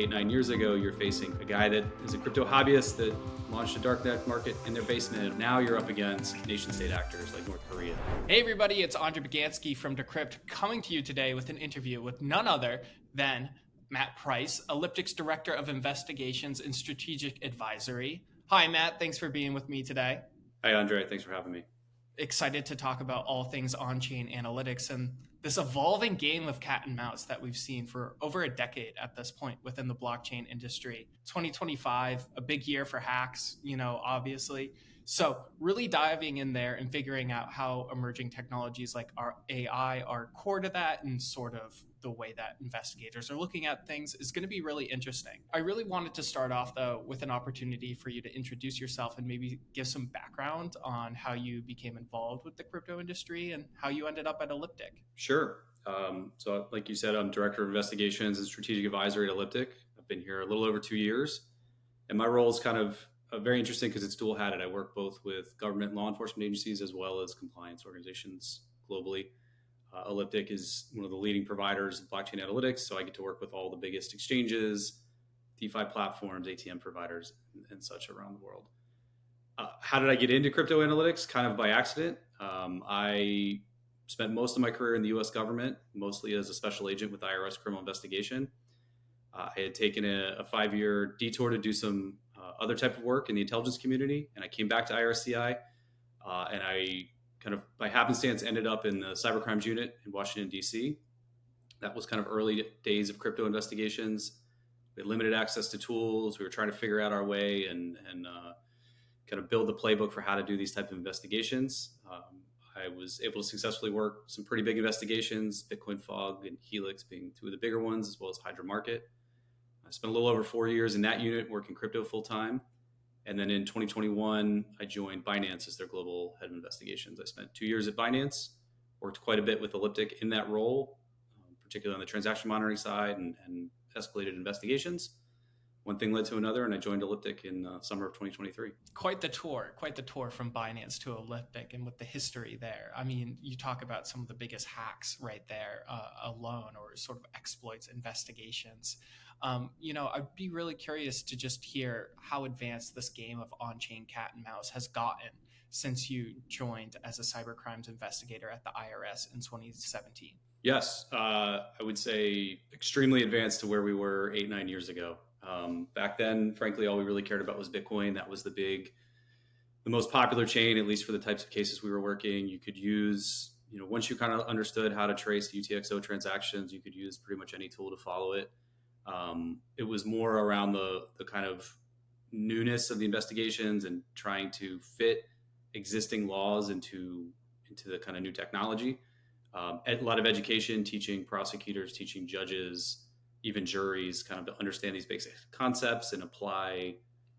8-9 years ago, you're facing a guy that is a crypto hobbyist that launched a darknet market in their basement. Now you're up against nation-state actors like North Korea. Hey everybody, it's Andre Bagansky from Decrypt coming to you today with an interview with none other than Matt Price, Elliptic's Director of Investigations and Strategic Advisory. Hi Matt, thanks for being with me today. Hi Andre, thanks for having me. Excited to talk about all things on-chain analytics and this evolving game of cat and mouse that we've seen for over a decade at this point within the blockchain industry. 2025, a big year for hacks, obviously. So really diving in there and figuring out how emerging technologies like our AI are core to that and sort of the way that investigators are looking at things is going to be really interesting. I really wanted to start off though with an opportunity for you to introduce yourself and maybe give some background on how you became involved with the crypto industry and how you ended up at Elliptic. Sure. So like you said, I'm Director of Investigations and Strategic Advisory at Elliptic. I've been here a little over 2 years, and my role is kind of very interesting because it's dual-hatted. I work both with government and law enforcement agencies as well as compliance organizations globally. Elliptic is one of the leading providers of blockchain analytics, so I get to work with all the biggest exchanges, DeFi platforms, ATM providers, and such around the world. How did I get into crypto analytics? Kind of by accident. I spent most of my career in the U.S. government, mostly as a special agent with IRS criminal investigation. I had taken a 5-year detour to do some other type of work in the intelligence community, and I came back to IRCI, and I kind of by happenstance ended up in the cybercrimes unit in Washington, D.C. That was kind of early days of crypto investigations. We had limited access to tools. We were trying to figure out our way and kind of build the playbook for how to do these type of investigations. I was able to successfully work some pretty big investigations, Bitcoin Fog and Helix being two of the bigger ones, as well as Hydra Market. I spent a little over 4 years in that unit working crypto full time. And then in 2021, I joined Binance as their global head of investigations. I spent 2 years at Binance, worked quite a bit with Elliptic in that role, particularly on the transaction monitoring side and escalated investigations. One thing led to another, and I joined Elliptic in summer of 2023. Quite the tour from Binance to Elliptic, and with the history there. I mean, you talk about some of the biggest hacks right there alone, or sort of exploits, investigations. I'd be really curious to just hear how advanced this game of on-chain cat and mouse has gotten since you joined as a cybercrimes investigator at the IRS in 2017. Yes, I would say extremely advanced to where we were 8-9 years ago. Back then, frankly, all we really cared about was Bitcoin. That was the most popular chain, at least for the types of cases we were working. You could use, once you kind of understood how to trace UTXO transactions, you could use pretty much any tool to follow it. It was more around the kind of newness of the investigations and trying to fit existing laws into the kind of new technology. A lot of education, teaching prosecutors, teaching judges, even juries kind of to understand these basic concepts and apply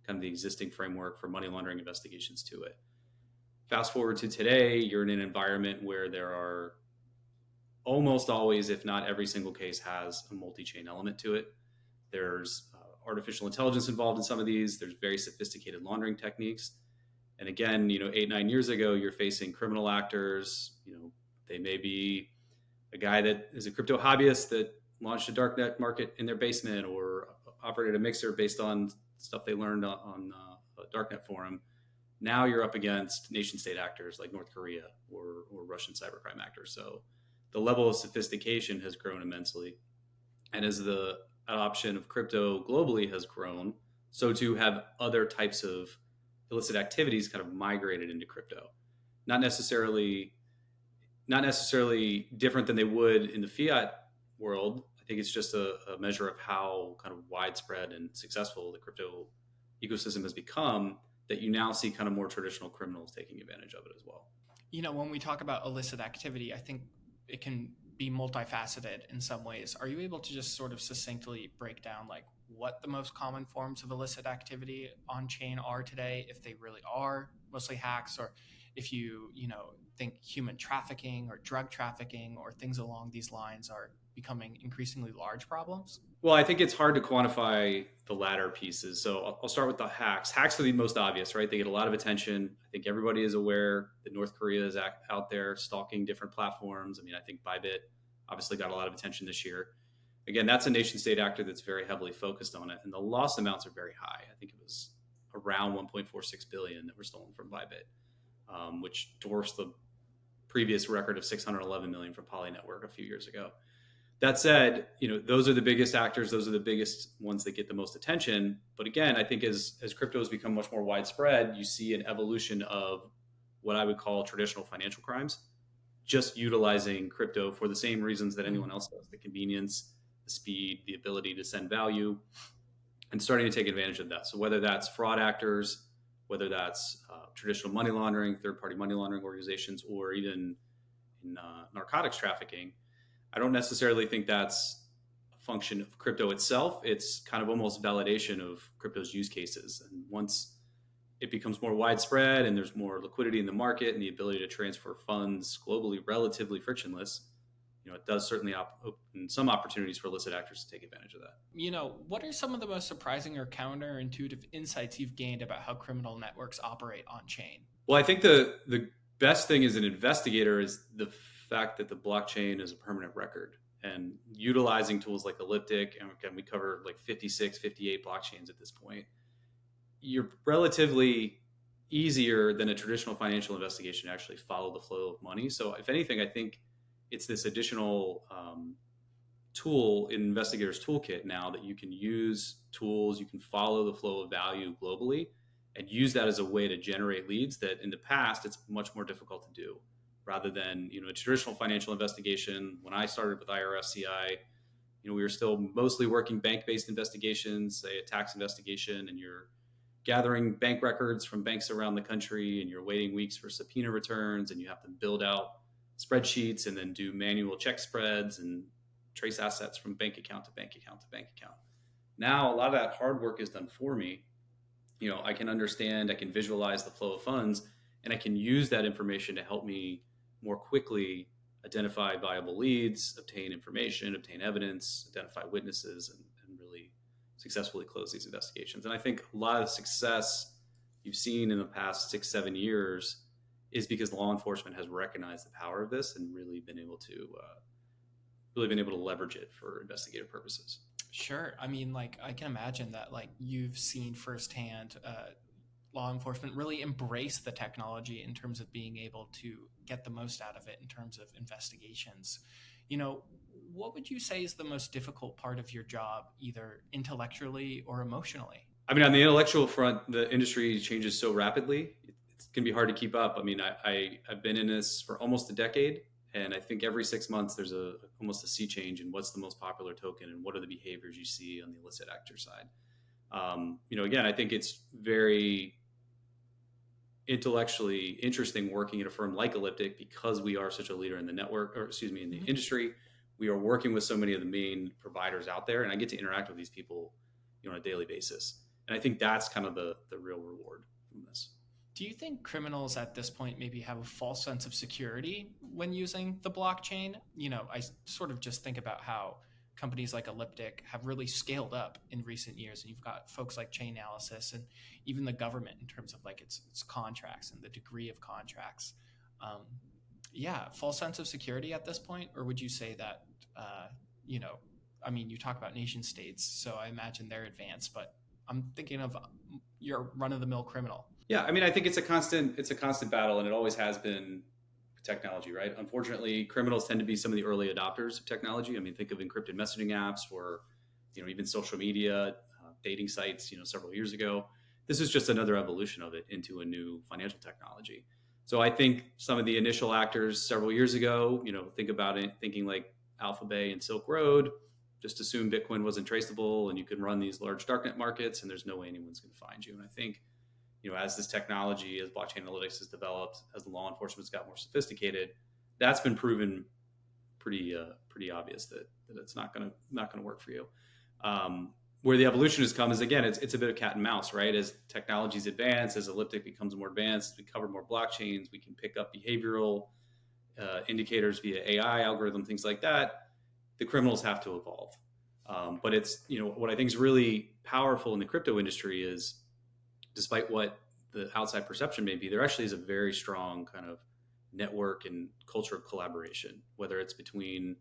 kind of the existing framework for money laundering investigations to it. Fast forward to today, you're in an environment where there are almost always, if not every single case, has a multi-chain element to it. There's artificial intelligence involved in some of these. There's very sophisticated laundering techniques. And again, 8-9 years ago, you're facing criminal actors. They may be a guy that is a crypto hobbyist that launched a darknet market in their basement or operated a mixer based on stuff they learned on a darknet forum. Now you're up against nation-state actors like North Korea or Russian cybercrime actors. So the level of sophistication has grown immensely. And as the adoption of crypto globally has grown, so too have other types of illicit activities kind of migrated into crypto. Not necessarily different than they would in the fiat world. I think it's just a measure of how kind of widespread and successful the crypto ecosystem has become, that you now see kind of more traditional criminals taking advantage of it as well. When we talk about illicit activity, I think it can be multifaceted in some ways. Are you able to just sort of succinctly break down like what the most common forms of illicit activity on chain are today, if they really are mostly hacks, or if you think human trafficking or drug trafficking or things along these lines are becoming increasingly large problems? Well, I think it's hard to quantify the latter pieces. So I'll start with the hacks. Hacks are the most obvious, right? They get a lot of attention. I think everybody is aware that North Korea is out there stalking different platforms. I mean, I think Bybit obviously got a lot of attention this year. again, that's a nation state actor that's very heavily focused on it. And the loss amounts are very high. I think it was around 1.46 billion that were stolen from Bybit, which dwarfs the previous record of 611 million from Poly Network a few years ago. That said, those are the biggest actors. Those are the biggest ones that get the most attention. But again, I think as crypto has become much more widespread, you see an evolution of what I would call traditional financial crimes, just utilizing crypto for the same reasons that anyone else does: the convenience, the speed, the ability to send value, and starting to take advantage of that. So whether that's fraud actors, whether that's traditional money laundering, third-party money laundering organizations, or even in narcotics trafficking, I don't necessarily think that's a function of crypto itself. It's kind of almost validation of crypto's use cases. And once it becomes more widespread and there's more liquidity in the market and the ability to transfer funds globally relatively frictionless, it does certainly open some opportunities for illicit actors to take advantage of that. What are some of the most surprising or counterintuitive insights you've gained about how criminal networks operate on chain? Well, I think the best thing as an investigator is the fact that the blockchain is a permanent record, and utilizing tools like Elliptic, and again, we cover like 56, 58 blockchains at this point. You're relatively easier than a traditional financial investigation to actually follow the flow of money. So if anything, I think it's this additional tool in investigators toolkit now that you can use tools, you can follow the flow of value globally and use that as a way to generate leads that in the past it's much more difficult to do, rather than a traditional financial investigation. When I started with IRFCI, we were still mostly working bank-based investigations, say a tax investigation, and you're gathering bank records from banks around the country, and you're waiting weeks for subpoena returns, and you have to build out spreadsheets and then do manual check spreads and trace assets from bank account to bank account to bank account. Now, a lot of that hard work is done for me. I can understand, I can visualize the flow of funds, and I can use that information to help me more quickly identify viable leads, obtain information, obtain evidence, identify witnesses, and really successfully close these investigations. And I think a lot of the success you've seen in the past 6-7 years is because law enforcement has recognized the power of this and really been able to leverage it for investigative purposes. Sure. I mean, I can imagine that you've seen firsthand law enforcement really embrace the technology in terms of being able to get the most out of it in terms of investigations. What would you say is the most difficult part of your job, either intellectually or emotionally? I mean, on the intellectual front, the industry changes so rapidly. It can be hard to keep up. I mean, I've been in this for almost a decade, and I think every 6 months there's almost a sea change in what's the most popular token and what are the behaviors you see on the illicit actor side. Again, I think it's very intellectually interesting working at a firm like Elliptic because we are such a leader in the network, in the industry. We are working with so many of the main providers out there, and I get to interact with these people, on a daily basis. And I think that's kind of the real reward from this. Do you think criminals at this point maybe have a false sense of security when using the blockchain? I sort of just think about how companies like Elliptic have really scaled up in recent years, and you've got folks like Chainalysis and even the government in terms of its contracts and the degree of contracts. False sense of security at this point? Or would you say that, you talk about nation states, so I imagine they're advanced, but I'm thinking of your run-of-the-mill criminal. Yeah, I mean, I think it's a constant battle, and it always has been technology, right? Unfortunately, criminals tend to be some of the early adopters of technology. I mean, think of encrypted messaging apps or, even social media, dating sites, several years ago. This is just another evolution of it into a new financial technology. So I think some of the initial actors several years ago, think about it, thinking like Alphabet and Silk Road, just assume Bitcoin wasn't traceable and you can run these large darknet markets and there's no way anyone's going to find you. And I think, as this technology, as blockchain analytics has developed, as the law enforcement's got more sophisticated, that's been proven pretty obvious that it's not going to work for you. Where the evolution has come is, again, it's a bit of cat and mouse, right? As technologies advance, as Elliptic becomes more advanced, we cover more blockchains, we can pick up behavioral indicators via AI algorithm, things like that. The criminals have to evolve. But it's, what I think is really powerful in the crypto industry is, despite what the outside perception may be, there actually is a very strong kind of network and culture of collaboration, whether it's between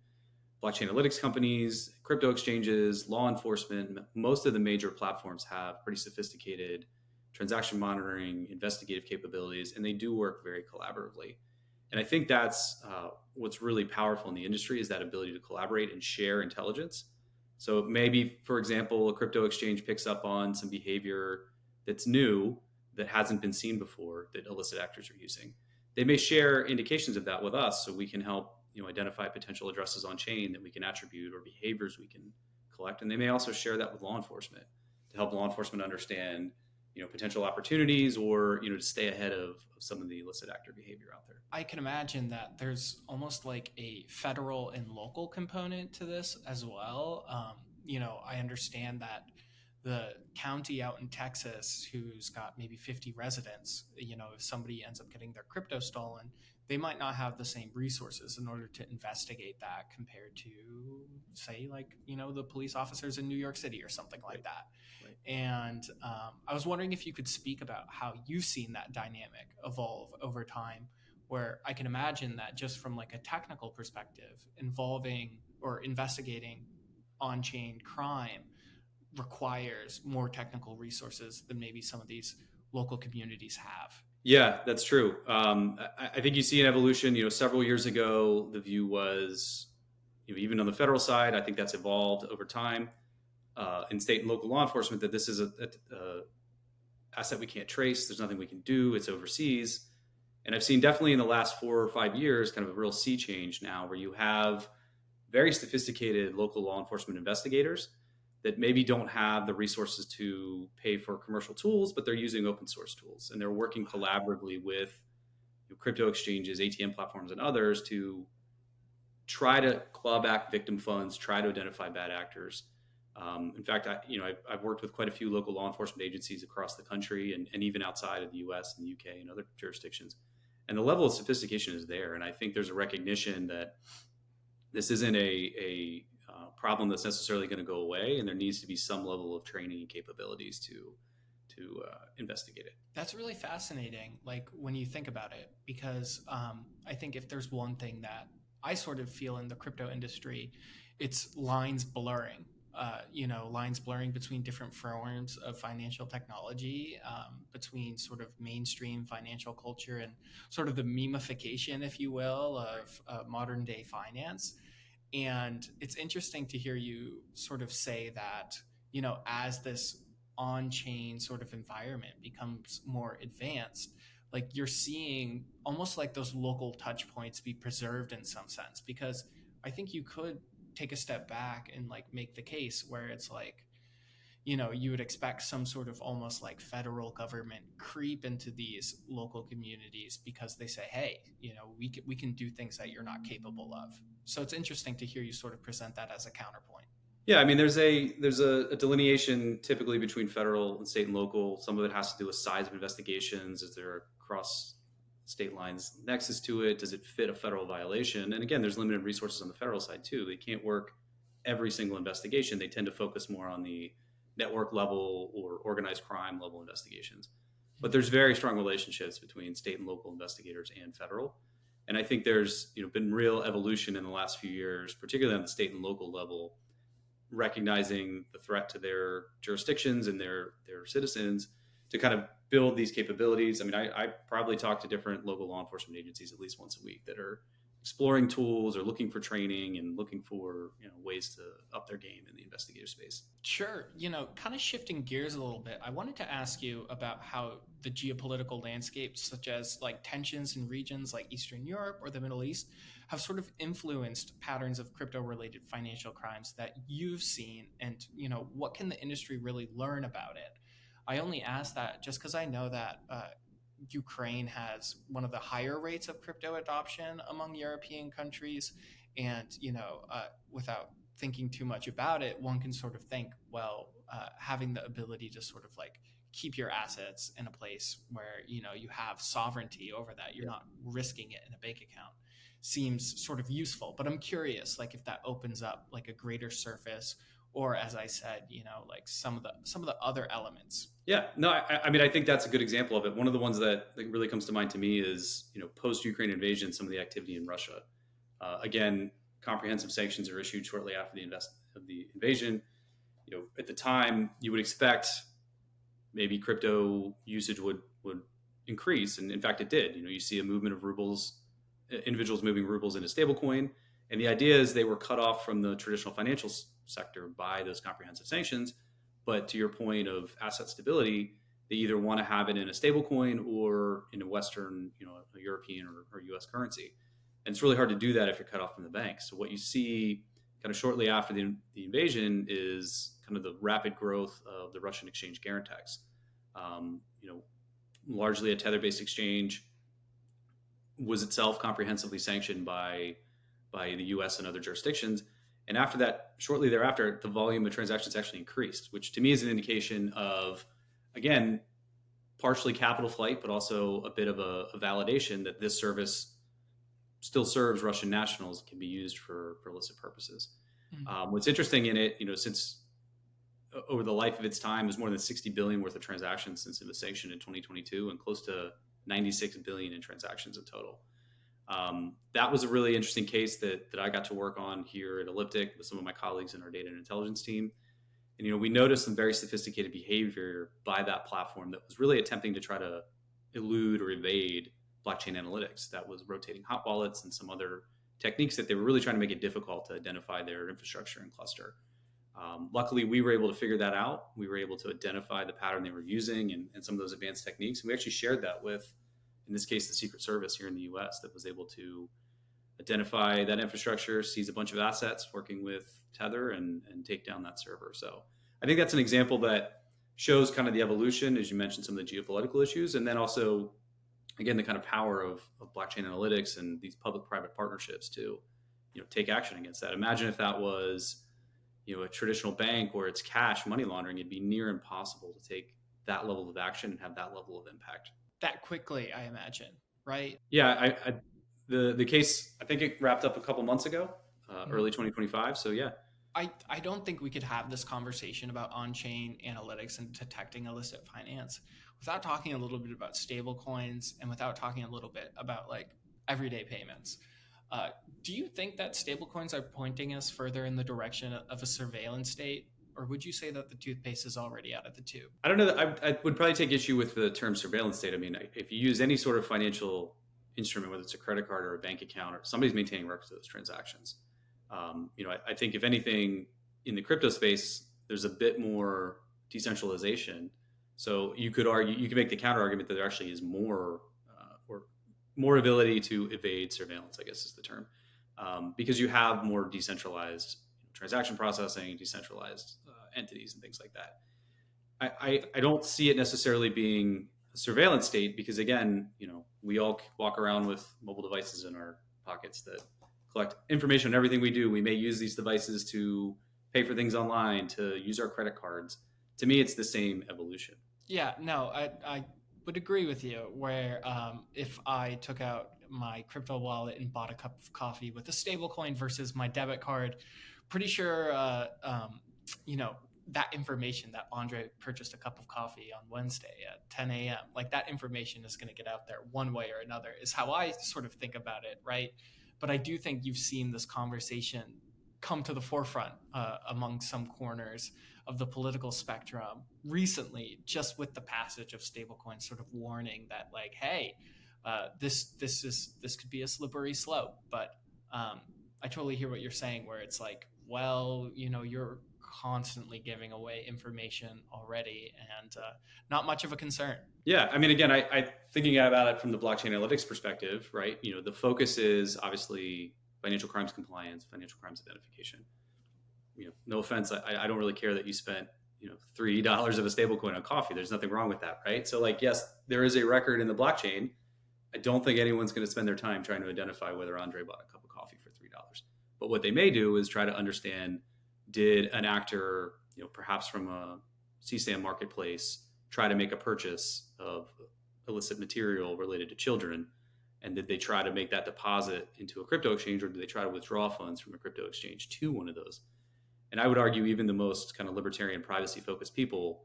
blockchain analytics companies, crypto exchanges, law enforcement. Most of the major platforms have pretty sophisticated transaction monitoring, investigative capabilities, and they do work very collaboratively. And I think that's what's really powerful in the industry is that ability to collaborate and share intelligence. So maybe, for example, a crypto exchange picks up on some behavior that's new that hasn't been seen before that illicit actors are using. They may share indications of that with us so we can help identify potential addresses on chain that we can attribute or behaviors we can collect. And they may also share that with law enforcement to help law enforcement understand potential opportunities or to stay ahead of some of the illicit actor behavior out there. I can imagine that there's almost like a federal and local component to this as well. I understand that the county out in Texas who's got maybe 50 residents, if somebody ends up getting their crypto stolen, they might not have the same resources in order to investigate that compared to, say, like, the police officers in New York City or something like that. Right. And I was wondering if you could speak about how you've seen that dynamic evolve over time, where I can imagine that just from like a technical perspective, involving or investigating on-chain crime requires more technical resources than maybe some of these local communities have. Yeah, that's true. I think you see an evolution. Several years ago, the view was, even on the federal side, I think that's evolved over time. In state and local law enforcement, that this is a asset we can't trace. There's nothing we can do. It's overseas. And I've seen definitely in the last 4 or 5 years kind of a real sea change now where you have very sophisticated local law enforcement investigators that maybe don't have the resources to pay for commercial tools, but they're using open source tools and they're working collaboratively with crypto exchanges, ATM platforms, and others to try to claw back victim funds, try to identify bad actors. In fact, I've worked with quite a few local law enforcement agencies across the country and even outside of the US and the UK and other jurisdictions. And the level of sophistication is there. And I think there's a recognition that this isn't a problem that's necessarily going to go away, and there needs to be some level of training and capabilities to investigate it. That's really fascinating, like when you think about it, because I think if there's one thing that I sort of feel in the crypto industry, it's lines blurring. Lines blurring between different forms of financial technology, between sort of mainstream financial culture and sort of the memification, if you will, of modern day finance. And it's interesting to hear you sort of say that, as this on-chain sort of environment becomes more advanced, like you're seeing almost like those local touch points be preserved in some sense, because I think you could take a step back and like make the case where it's like, you would expect some sort of almost like federal government creep into these local communities because they say, hey, we can do things that you're not capable of. So it's interesting to hear you sort of present that as a counterpoint. Yeah, I mean, there's a delineation typically between federal and state and local. Some of it has to do with size of investigations. Is there across state lines nexus to it? Does it fit a federal violation? And again, there's limited resources on the federal side too. They can't work every single investigation. They tend to focus more on the network level or organized crime level investigations. But there's very strong relationships between state and local investigators and federal. And I think there's been real evolution in the last few years, particularly on the state and local level, recognizing the threat to their jurisdictions and their citizens to kind of build these capabilities. I mean, I probably talk to different local law enforcement agencies at least once a week that are exploring tools or looking for training and looking for ways to up their game in the investigative space. Sure. Kind of shifting gears a little bit, I wanted to ask you about how the geopolitical landscape, such as like tensions in regions like Eastern Europe or the Middle East, have sort of influenced patterns of crypto-related financial crimes that you've seen, and what can the industry really learn about it? I only ask that just because I know that Ukraine has one of the higher rates of crypto adoption among European countries. And, without thinking too much about it, one can sort of think, well, having the ability to sort of like keep your assets in a place where, you have sovereignty over that, you're not risking it in a bank account, seems sort of useful. But I'm curious, like if that opens up like a greater surface, or as I said, like some of the other elements. Yeah, no, I mean, I think that's a good example of it. One of the ones that really comes to mind to me is, post-Ukraine invasion, some of the activity in Russia. Again, comprehensive sanctions are issued shortly after the invasion, at the time you would expect maybe crypto usage would increase, and in fact it did. You see a movement of rubles, individuals moving rubles into stablecoin, and the idea is they were cut off from the traditional financial sector by those comprehensive sanctions. But to your point of asset stability, they either want to have it in a stablecoin or in a Western, a European or U.S. currency, and it's really hard to do that if you're cut off from the bank. So what you see kind of shortly after the invasion is kind of the rapid growth of the Russian exchange Garantex. Largely a tether-based exchange, was itself comprehensively sanctioned by the U.S. and other jurisdictions. And after that, shortly thereafter, the volume of transactions actually increased, which to me is an indication of, again, partially capital flight, but also a bit of a validation that this service still serves Russian nationals, can be used for illicit purposes. What's interesting in it, since over the life of its time, there's more than 60 billion worth of transactions since it was sanctioned in 2022, and close to 96 billion in transactions in total. That was a really interesting case that I got to work on here at Elliptic with some of my colleagues in our data and intelligence team. And, we noticed some very sophisticated behavior by that platform that was really attempting to try to elude or evade blockchain analytics. That was rotating hot wallets and some other techniques that they were really trying to make it difficult to identify their infrastructure and cluster. Luckily, we were able to figure that out. We were able to identify the pattern they were using and some of those advanced techniques. And we actually shared that with, in this case, the Secret Service here in the US, that was able to identify that infrastructure, seize a bunch of assets working with Tether, and take down that server. So I think that's an example that shows kind of the evolution, as you mentioned, some of the geopolitical issues, and then also, again, the kind of power of blockchain analytics and these public-private partnerships to, take action against that. Imagine if that was, a traditional bank where it's cash money laundering. It'd be near impossible to take that level of action and have that level of impact that quickly, I imagine, right? Yeah, the case, I think it wrapped up a couple months ago, early 2025. So yeah. I don't think we could have this conversation about on-chain analytics and detecting illicit finance without talking a little bit about stable coins and without talking a little bit about like everyday payments. Do you think that stable coins are pointing us further in the direction of a surveillance state, or would you say that the toothpaste is already out of the tube? I don't know. I would probably take issue with the term surveillance state. I mean, if you use any sort of financial instrument, whether it's a credit card or a bank account, or somebody's maintaining records of those transactions. I think if anything in the crypto space, there's a bit more decentralization. So you could make the counter argument that there actually is more ability to evade surveillance, I guess is the term, because you have more decentralized transaction processing, decentralized entities and things like that. I don't see it necessarily being a surveillance state because, again, we all walk around with mobile devices in our pockets that collect information on everything we do. We may use these devices to pay for things online, to use our credit cards. To me, it's the same evolution. Yeah, no, I would agree with you where if I took out my crypto wallet and bought a cup of coffee with a stable coin versus my debit card, pretty sure, that information that Andre purchased a cup of coffee on Wednesday at 10 a.m., like that information is going to get out there one way or another is how I sort of think about it, right? But I do think you've seen this conversation come to the forefront among some corners of the political spectrum recently, just with the passage of stablecoins, sort of warning that, like, hey, this could be a slippery slope. But I totally hear what you're saying, where it's like, well, you're constantly giving away information already, and not much of a concern. Yeah, I mean, again, I thinking about it from the blockchain analytics perspective, right? The focus is obviously financial crimes compliance, financial crimes identification. No offense, I don't really care that you spent $3 of a stablecoin on coffee. There's nothing wrong with that, right? So, like, yes, there is a record in the blockchain. I don't think anyone's going to spend their time trying to identify whether Andre bought a cup of coffee for $3. But what they may do is try to understand, did an actor, perhaps from a CSAM marketplace, try to make a purchase of illicit material related to children? And did they try to make that deposit into a crypto exchange, or did they try to withdraw funds from a crypto exchange to one of those? And I would argue even the most kind of libertarian privacy-focused people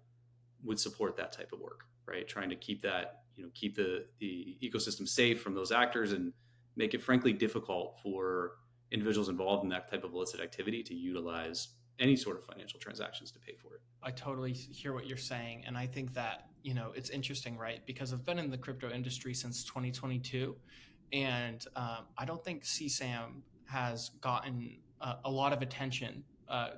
would support that type of work, right? Trying to keep that, keep the ecosystem safe from those actors and make it frankly difficult for individuals involved in that type of illicit activity to utilize any sort of financial transactions to pay for it. I totally hear what you're saying. And I think that, it's interesting, right? Because I've been in the crypto industry since 2022. And I don't think CSAM has gotten a lot of attention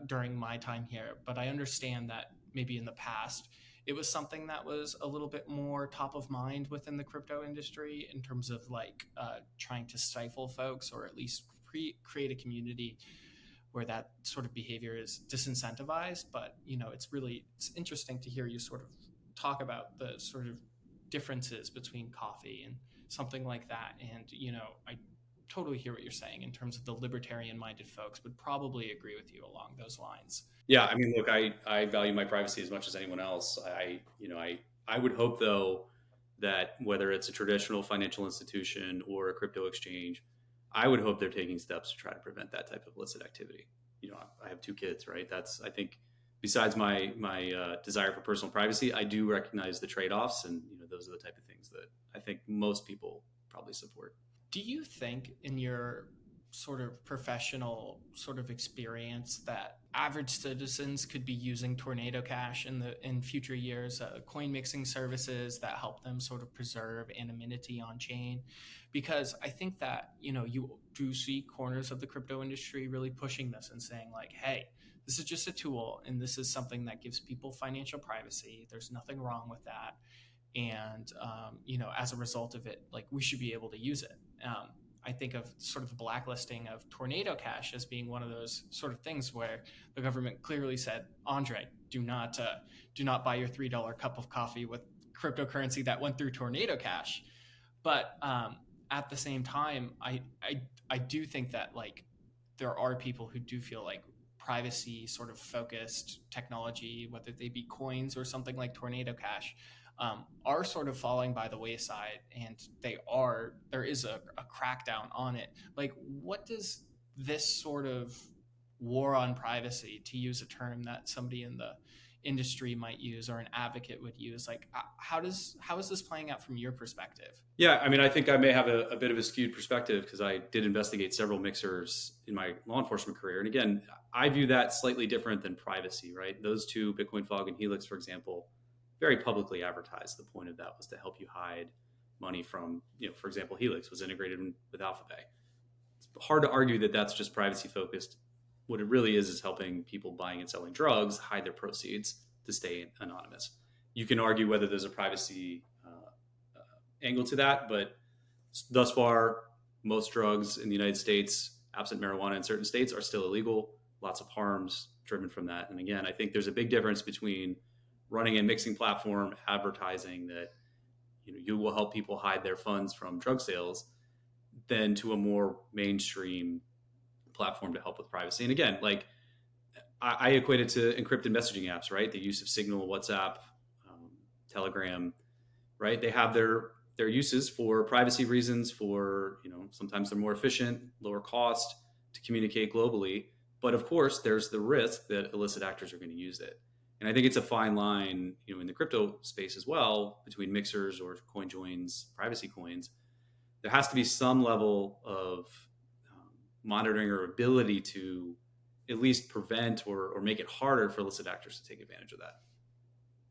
during my time here. But I understand that maybe in the past, it was something that was a little bit more top of mind within the crypto industry in terms of like trying to stifle folks or at least create a community where that sort of behavior is disincentivized. But it's interesting to hear you sort of talk about the sort of differences between coffee and something like that. And I totally hear what you're saying in terms of the libertarian minded folks would probably agree with you along those lines. Yeah, I mean, look, I value my privacy as much as anyone else. I would hope though that whether it's a traditional financial institution or a crypto exchange, I would hope they're taking steps to try to prevent that type of illicit activity. I have two kids, right? That's, I think, besides my desire for personal privacy, I do recognize the trade offs, and those are the type of things that I think most people probably support. Do you think in your sort of professional sort of experience that average citizens could be using Tornado Cash in future years, coin mixing services that help them sort of preserve anonymity on chain? Because I think that you do see corners of the crypto industry really pushing this and saying like, hey, this is just a tool and this is something that gives people financial privacy. There's nothing wrong with that. And as a result of it, like, we should be able to use it. I think of sort of the blacklisting of Tornado Cash as being one of those sort of things where the government clearly said, Andre, do not buy your $3 cup of coffee with cryptocurrency that went through Tornado Cash. But at the same time, I do think that like there are people who do feel like privacy sort of focused technology, whether they be coins or something like Tornado Cash, are sort of falling by the wayside, and there is a crackdown on it. Like, what does this sort of war on privacy, to use a term that somebody in the industry might use or an advocate would use, like how is this playing out from your perspective? Yeah, I mean, I think I may have a bit of a skewed perspective because I did investigate several mixers in my law enforcement career. And again, I view that slightly different than privacy, right? Those two, Bitcoin Fog and Helix, for example, very publicly advertised. The point of that was to help you hide money from, for example, Helix was integrated with Alphabet. It's hard to argue that that's just privacy focused. What it really is helping people buying and selling drugs hide their proceeds to stay anonymous. You can argue whether there's a privacy angle to that, but thus far, most drugs in the United States, absent marijuana in certain states, are still illegal. Lots of harms driven from that. And again, I think there's a big difference between running a mixing platform advertising that you will help people hide their funds from drug sales than to a more mainstream platform to help with privacy. And again, like I equate it to encrypted messaging apps, right? The use of Signal, WhatsApp, Telegram, right? They have their uses for privacy reasons, for sometimes they're more efficient, lower cost to communicate globally. But of course, there's the risk that illicit actors are going to use it. And I think it's a fine line, in the crypto space as well, between mixers or coin joins, privacy coins. There has to be some level of monitoring or ability to at least prevent or make it harder for illicit actors to take advantage of that.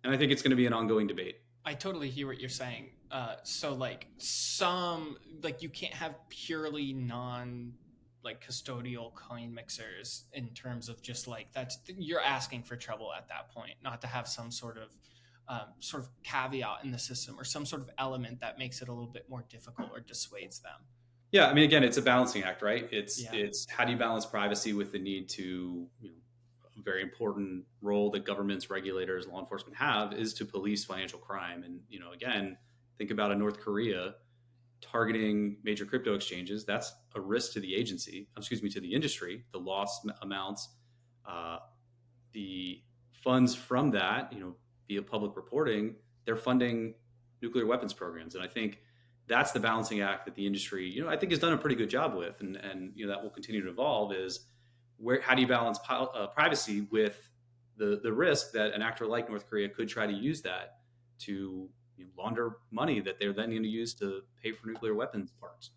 And I think it's going to be an ongoing debate. I totally hear what you're saying. So like you can't have purely non like custodial coin mixers in terms of just like you're asking for trouble at that point, not to have some sort of caveat in the system or some sort of element that makes it a little bit more difficult or dissuades them. Yeah, I mean, again, it's a balancing act, right? It's how do you balance privacy with the need to, a very important role that governments, regulators, law enforcement have is to police financial crime. And again, think about a North Korea targeting major crypto exchanges. That's a risk to the to the industry. The loss amounts, the funds from that, via public reporting, they're funding nuclear weapons programs. And I think that's the balancing act that the industry, I think has done a pretty good job with, and that will continue to evolve. Is how do you balance privacy with the risk that an actor like North Korea could try to use that to launder money that they're then going to use to pay for nuclear weapons parts.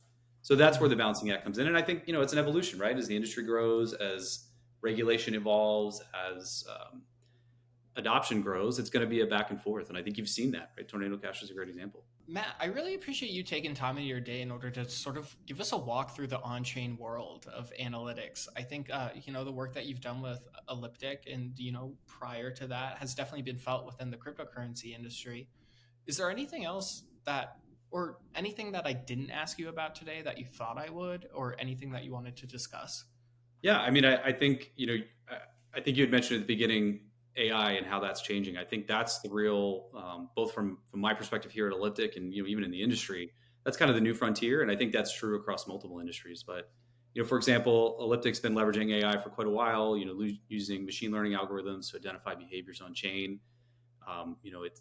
So that's where Mhm. the balancing act comes in. And I think, it's an evolution, right? As the industry grows, as regulation evolves, as adoption grows, it's going to be a back and forth. And I think you've seen that, right? Tornado Cash is a great example. Matt, I really appreciate you taking time in your day in order to sort of give us a walk through the on-chain world of analytics. I think the work that you've done with Elliptic and prior to that has definitely been felt within the cryptocurrency industry. Is there anything else that or anything that I didn't ask you about today that you thought I would, or anything that you wanted to discuss? Yeah, I mean, I think I think you had mentioned at the beginning AI and how that's changing. I think that's the real, both from my perspective here at Elliptic and even in the industry, that's kind of the new frontier, and I think that's true across multiple industries. But for example, Elliptic's been leveraging AI for quite a while. Using machine learning algorithms to identify behaviors on chain.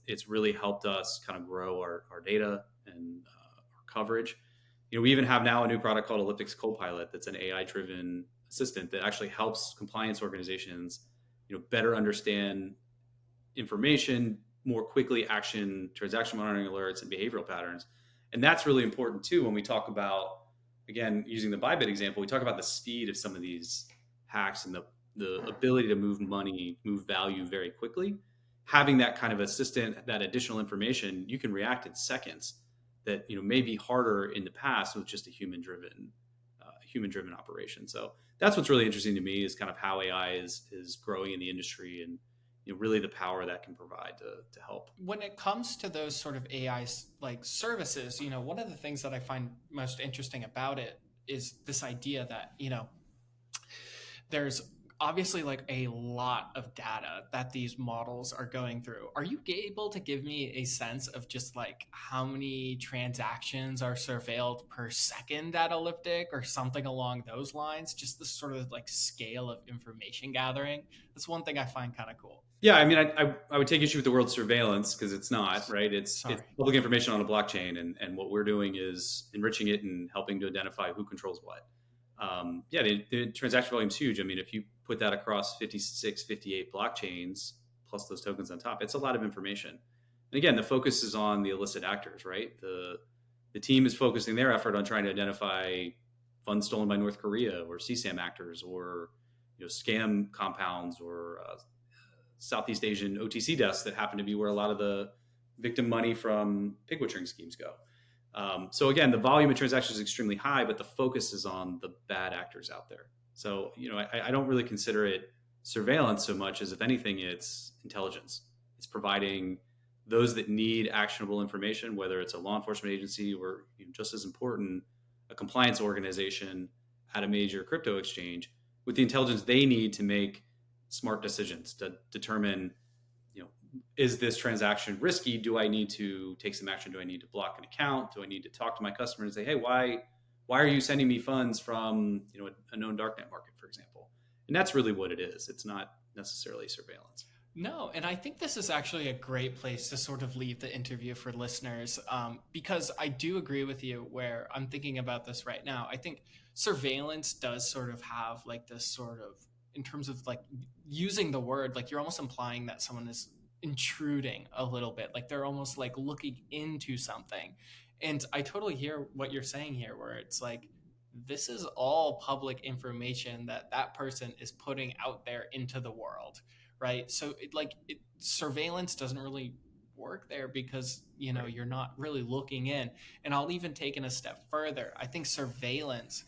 It's really helped us kind of grow our data and our coverage. We even have now a new product called Elliptic's Copilot that's an AI driven assistant that actually helps compliance organizations, better understand information, more quickly action transaction monitoring alerts and behavioral patterns. And that's really important too when we talk about, again, using the Bybit example, we talk about the speed of some of these hacks and the ability to move money, move value very quickly. Having that kind of assistant, that additional information, you can react in seconds that may be harder in the past with just a human driven operation. So that's what's really interesting to me is kind of how AI is growing in the industry and really the power that can provide to help. When it comes to those sort of AI like services, one of the things that I find most interesting about it is this idea that, there's obviously like a lot of data that these models are going through. Are you able to give me a sense of just like how many transactions are surveilled per second at Elliptic or something along those lines? Just the sort of like scale of information gathering. That's one thing I find kind of cool. Yeah, I mean, I would take issue with the word surveillance because it's not, right. It's Sorry. public information on a blockchain, and what we're doing is enriching it and helping to identify who controls what. Yeah, the transaction volume is huge. I mean, if you put that across 56, 58 blockchains plus those tokens on top, it's a lot of information. And again, the focus is on the illicit actors, right? The team is focusing their effort on trying to identify funds stolen by North Korea or CSAM actors or scam compounds or Southeast Asian OTC desks that happen to be where a lot of the victim money from pig butchering schemes go. So again, the volume of transactions is extremely high, but the focus is on the bad actors out there. So I don't really consider it surveillance so much as, if anything, it's intelligence. It's providing those that need actionable information, whether it's a law enforcement agency or just as important, a compliance organization at a major crypto exchange, with the intelligence they need to make smart decisions to determine, is this transaction risky? Do I need to take some action? Do I need to block an account? Do I need to talk to my customer and say, hey, why are you sending me funds from a known darknet market, for example? And that's really what it is. It's not necessarily surveillance. No, and I think this is actually a great place to sort of leave the interview for listeners, because I do agree with you where I'm thinking about this right now. I think surveillance does sort of have like this sort of, in terms of like using the word, like you're almost implying that someone is intruding a little bit, like they're almost like looking into something. And I totally hear what you're saying here, where it's like, this is all public information that that person is putting out there into the world, right? So surveillance doesn't really work there because Right. you're not really looking in. And I'll even take it a step further. I think surveillance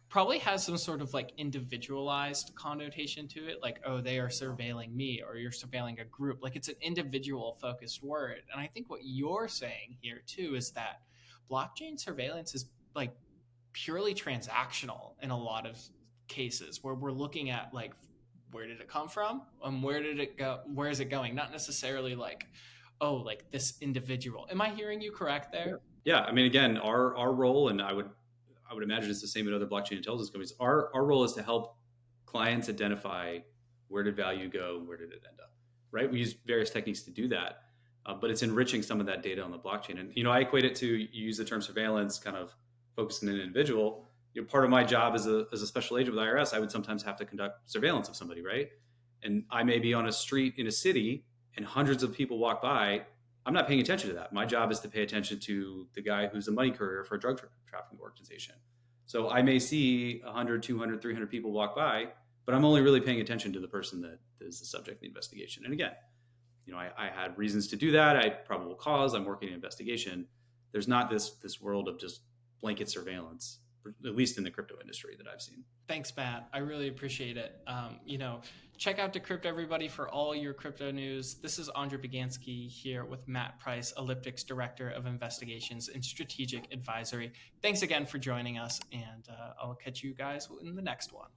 probably has some sort of like individualized connotation to it, like, oh, they are surveilling me or you're surveilling a group. Like it's an individual focused word. And I think what you're saying here too is that blockchain surveillance is like purely transactional in a lot of cases, where we're looking at like, where did it come from and where did it go, where is it going, not necessarily like, oh, like this individual. Am I hearing you correct Yeah. there? Yeah. I mean, again, our role, and I would imagine it's the same in other blockchain intelligence companies. Our role is to help clients identify where did value go, where did it end up, right? We use various techniques to do that, but it's enriching some of that data on the blockchain. And I equate it to, you use the term surveillance, kind of focusing on an individual. Part of my job as a special agent with IRS, I would sometimes have to conduct surveillance of somebody, right? And I may be on a street in a city, and hundreds of people walk by. I'm not paying attention to that. My job is to pay attention to the guy who's a money courier for a drug trafficking organization. So I may see 100, 200, 300 people walk by, but I'm only really paying attention to the person that is the subject of the investigation. And again, I had reasons to do that. I probable cause. I'm working an investigation. There's not this world of just blanket surveillance, at least in the crypto industry that I've seen. Thanks, Matt. I really appreciate it. Check out Decrypt, everybody, for all your crypto news. This is Andre Bagansky here with Matt Price, Elliptic's Director of Investigations and Strategic Advisory. Thanks again for joining us, and I'll catch you guys in the next one.